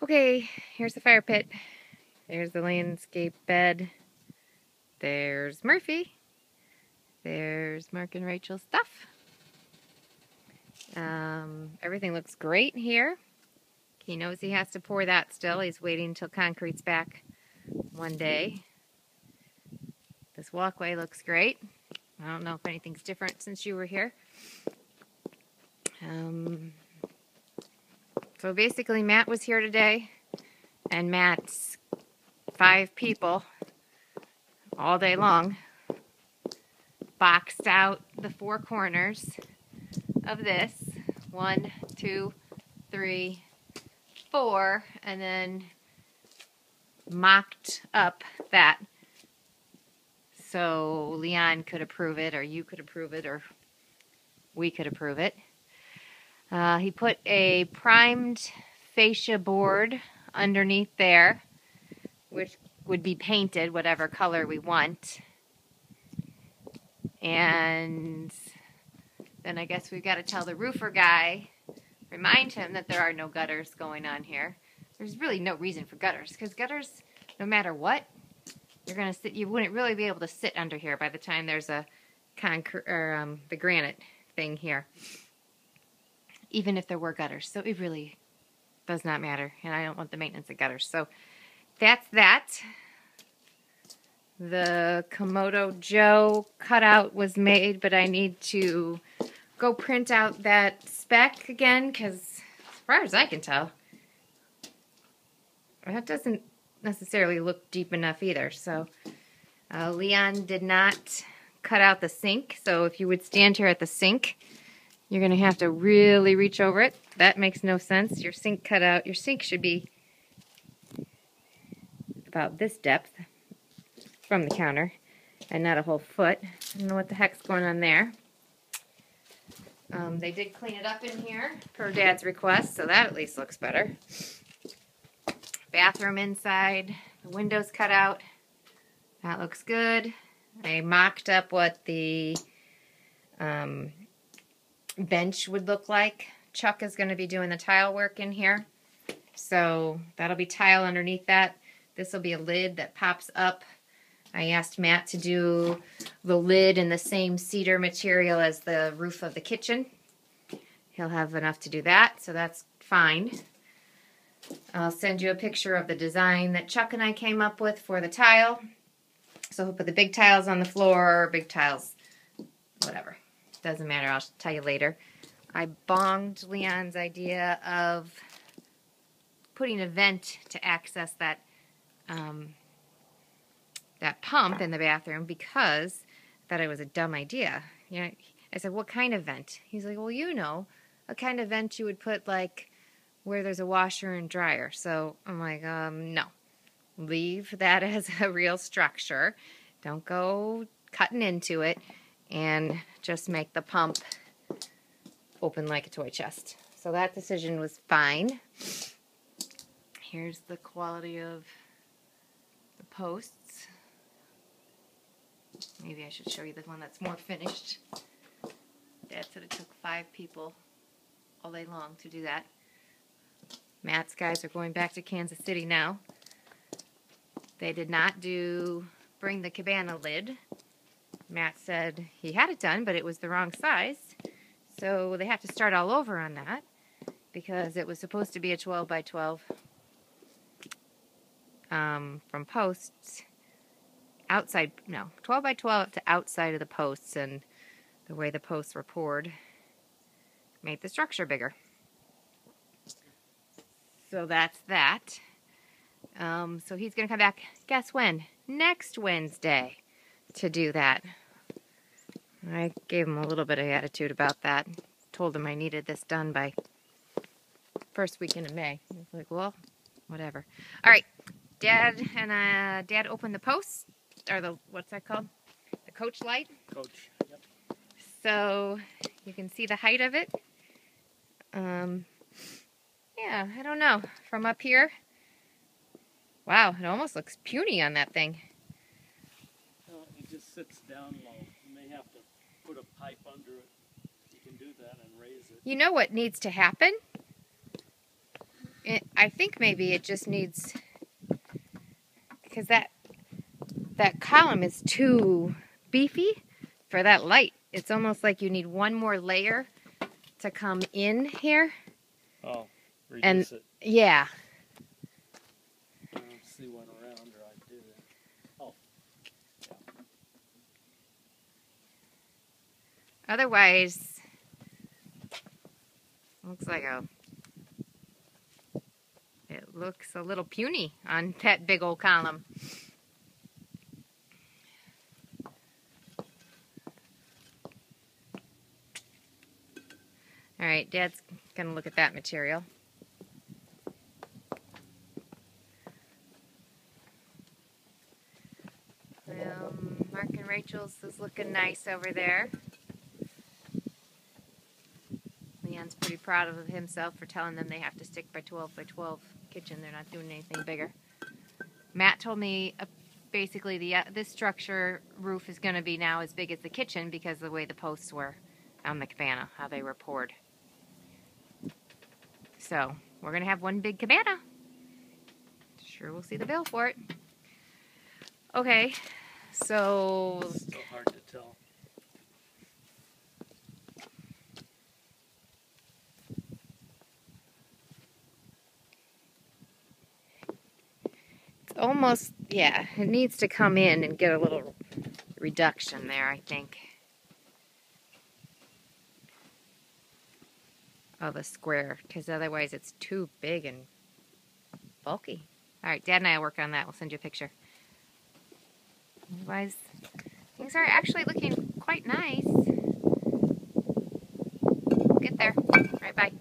Okay, here's the fire pit. There's the landscape bed. There's Murphy. There's Mark and Rachel's stuff. Everything looks great here. He knows he has to pour that still. He's waiting until concrete's back one day. This walkway looks great. I don't know if anything's different since you were here. So basically Matt was here today, and Matt's 5 people all day long boxed out the 4 corners of this. 1, 2, 3, 4, and then mocked up that so Leon could approve it, or you could approve it, or we could approve it. He put a primed fascia board underneath there, which would be painted whatever color we want. And then I guess we've got to tell the roofer guy, remind him that there are no gutters going on here. There's really no reason for gutters, because gutters, no matter what, you're gonna sit. You wouldn't really be able to sit under here by the time there's a concrete or the granite thing here, even if there were gutters. So it really does not matter, and I don't want the maintenance of gutters. So that's that. The Komodo Joe cutout was made, but I need to go print out that spec again, because as far as I can tell, that doesn't necessarily look deep enough either. So Leon did not cut out the sink, so if you would stand here at the sink, you're going to have to really reach over it. That makes no sense. Your sink cutout, your sink should be about this depth from the counter and not a whole foot. I don't know what the heck's going on there. They did clean it up in here per Dad's request, so that at least looks better. Bathroom inside, the windows cut out. That looks good. I mocked up what the bench would look like. Chuck is going to be doing the tile work in here, so that'll be tile underneath that. This will be a lid that pops up. I asked Matt to do the lid in the same cedar material as the roof of the kitchen. He'll have enough to do that, so that's fine. I'll send you a picture of the design that Chuck and I came up with for the tile. So he'll put the big tiles on the floor, big tiles, whatever. Doesn't matter, I'll tell you later. I bonged Leon's idea of putting a vent to access that that pump in the bathroom, because I thought it was a dumb idea. You know, I said, what kind of vent? He's like, well, you know, a kind of vent you would put like where there's a washer and dryer. So I'm like, no. Leave that as a real structure. Don't go cutting into it, and just make the pump open like a toy chest. So that decision was fine. Here's the quality of the posts. Maybe I should show you the one that's more finished. Dad said it took 5 people all day long to do that. Matt's guys are going back to Kansas City now. They did not bring the cabana lid. Matt said he had it done, but it was the wrong size. So they have to start all over on that, because it was supposed to be a 12 by 12 from posts outside, no, 12 by 12 to outside of the posts, and the way the posts were poured made the structure bigger. So that's that. So he's going to come back, guess when? Next Wednesday to do that. I gave him a little bit of attitude about that. Told him I needed this done by first weekend of May. He was like, well, whatever. All right. Dad opened the posts, or the, what's that called? The coach light? Coach, yep. So you can see the height of it. Yeah, I don't know. From up here, wow, it almost looks puny on that thing. Well, it just sits down low. You may have to put a pipe under it. You can do that and raise it. You know what needs to happen? I think maybe it just needs, because that column is too beefy for that light. It's almost like you need one more layer to come in here. Oh, reduce And it. yeah. See one around, or I do that. Oh, yeah. Otherwise, it looks a little puny on that big old column. All right, Dad's gonna look at that material. Well, Mark and Rachel's is looking nice over there. Leon's pretty proud of himself for telling them they have to stick by 12 by 12 kitchen. They're not doing anything bigger. Matt told me basically this structure roof is going to be now as big as the kitchen because of the way the posts were on the cabana, how they were poured. So we're going to have one big cabana. Sure, we'll see the bill for it. Okay, so It's still hard to tell. it's almost, yeah, it needs to come in and get a little reduction there, I think, of a square, because otherwise it's too big and bulky. All right, Dad and I will work on that. We'll send you a picture. Otherwise, things are actually looking quite nice. We'll get there. All right, bye.